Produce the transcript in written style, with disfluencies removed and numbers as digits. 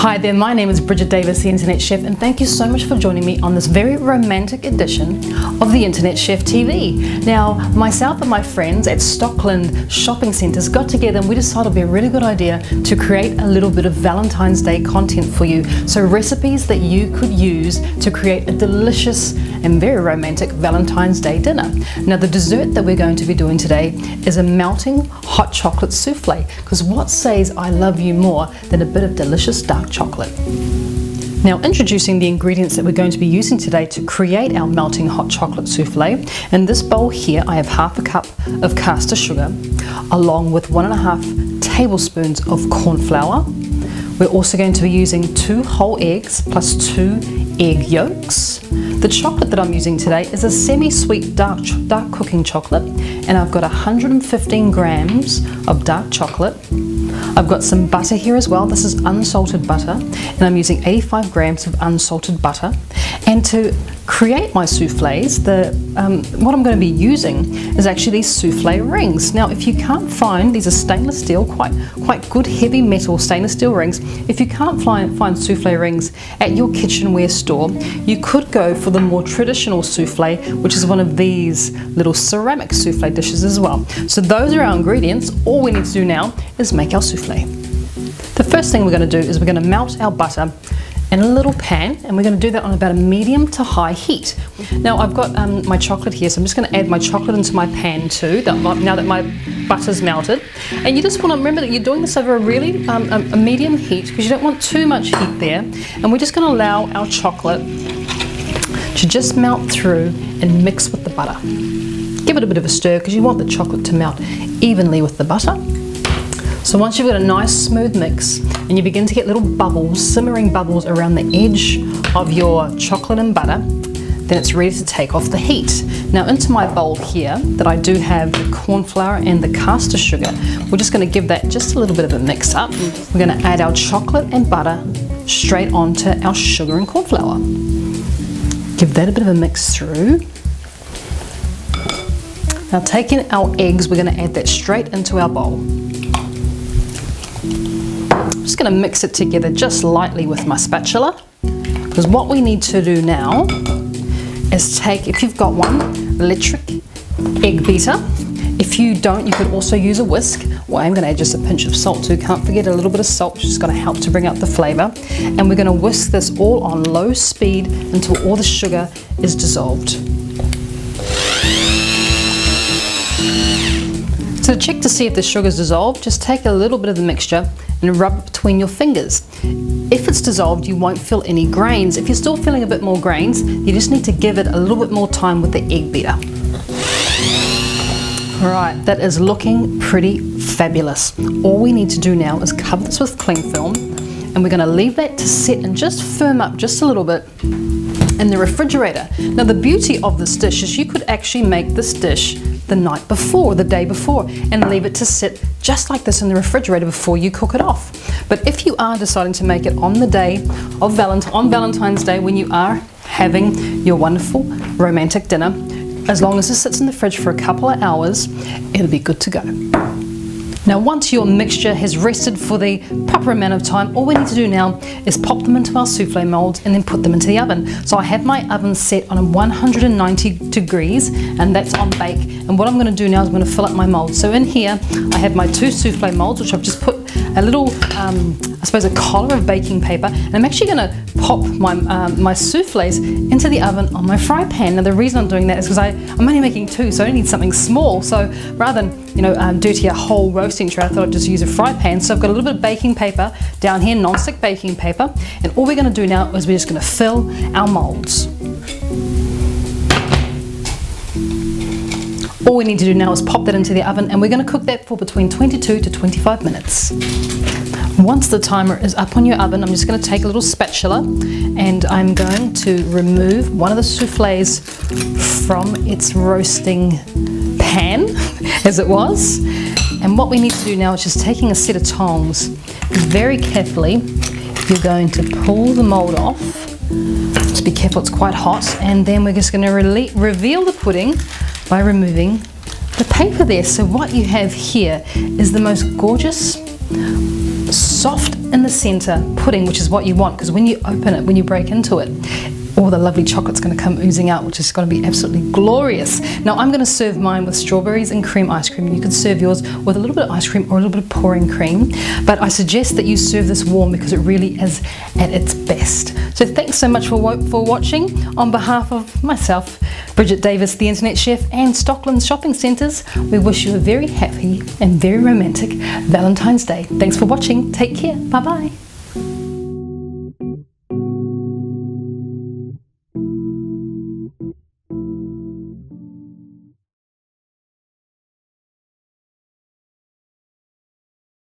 Hi there, my name is Bridget Davis, the Internet Chef, and thank you so much for joining me on this very romantic edition of the Internet Chef TV. Now, myself and my friends at Stockland Shopping Centres got together and we decided it would be a really good idea to create a little bit of Valentine's Day content for you. So recipes that you could use to create a delicious and very romantic Valentine's Day dinner. Now, the dessert that we're going to be doing today is a melting hot chocolate souffle, because what says I love you more than a bit of delicious dark chocolate? Now, introducing the ingredients that we're going to be using today to create our melting hot chocolate souffle. In this bowl here, I have half a cup of caster sugar, along with 1.5 tablespoons of corn flour. We're also going to be using 2 whole eggs plus 2 egg yolks. The chocolate that I'm using today is a semi-sweet dark cooking chocolate, and I've got 115 grams of dark chocolate. I've got some butter here as well. This is unsalted butter, and I'm using 85 grams of unsalted butter. And to create my souffles, what I'm going to be using is actually these souffle rings. Now, if you can't find, these are stainless steel, quite good heavy metal stainless steel rings. If you can't find souffle rings at your kitchenware store, you could go for the more traditional souffle, which is one of these little ceramic souffle dishes as well. So those are our ingredients. All we need to do now is make our souffle. The first thing we're going to do is we're going to melt our butter in a little pan, and we're going to do that on about a medium to high heat. Now, I've got my chocolate here, so I'm just going to add my chocolate into my pan too, now that my butter's melted. And you just want to remember that you're doing this over a really a medium heat, because you don't want too much heat there. And we're just going to allow our chocolate to just melt through and mix with the butter. Give it a bit of a stir, because you want the chocolate to melt evenly with the butter. So once you've got a nice smooth mix and you begin to get little bubbles, simmering bubbles around the edge of your chocolate and butter, then it's ready to take off the heat. Now, into my bowl here that I do have the corn flour and the caster sugar, we're just going to give that just a little bit of a mix up. We're going to add our chocolate and butter straight onto our sugar and corn flour. Give that a bit of a mix through. Now, taking our eggs, we're going to add that straight into our bowl. I'm just going to mix it together just lightly with my spatula, because what we need to do now is take, if you've got one, electric egg beater. If you don't, you could also use a whisk. Well, I'm going to add just a pinch of salt too. Can't forget a little bit of salt, which is going to help to bring out the flavour. And we're going to whisk this all on low speed until all the sugar is dissolved. So to check to see if the sugar's dissolved, just take a little bit of the mixture and rub it between your fingers. If it's dissolved, you won't feel any grains. If you're still feeling a bit more grains, you just need to give it a little bit more time with the egg beater. Alright, that is looking pretty fabulous. All we need to do now is cover this with cling film, and we're going to leave that to set and just firm up just a little bit in the refrigerator. Now, the beauty of this dish is you could actually make this dish the night before, the day before, and leave it to sit just like this in the refrigerator before you cook it off. But if you are deciding to make it on the day of Valentine's Day, when you are having your wonderful romantic dinner, as long as it sits in the fridge for a couple of hours, it'll be good to go. Now, once your mixture has rested for the proper amount of time, all we need to do now is pop them into our souffle molds and then put them into the oven. So I have my oven set on 190 degrees, and that's on bake. And what I'm going to do now is I'm going to fill up my molds. So in here, I have my 2 souffle molds, which I've just put a little, I suppose, a collar of baking paper. And I'm actually going to pop my souffles into the oven on my fry pan. Now, the reason I'm doing that is because I'm only making 2, so I need something small. So rather than dirty a whole roasting tray, I thought I'd just use a fry pan. So I've got a little bit of baking paper down here, non-stick baking paper, and all we're going to do now is we're just going to fill our molds. All we need to do now is pop that into the oven, and we're going to cook that for between 22 to 25 minutes. Once the timer is up on your oven, I'm just going to take a little spatula and I'm going to remove one of the souffles from its roasting pan, as it was. And what we need to do now is just taking a set of tongs, very carefully, you're going to pull the mold off. Just be careful, it's quite hot. And then we're just going to reveal the pudding by removing the paper there. So what you have here is the most gorgeous soft in the center pudding, which is what you want, because when you open it, when you break into it, all the lovely chocolate's going to come oozing out, which is going to be absolutely glorious. Now I'm going to serve mine with strawberries and cream ice cream. You could serve yours with a little bit of ice cream or a little bit of pouring cream, but I suggest that you serve this warm because it really is at its best. So thanks so much for watching. On behalf of myself, Bridget Davis, the Internet Chef, and Stockland Shopping Centres, we wish you a very happy and very romantic Valentine's Day. Thanks for watching. Take care. Bye bye.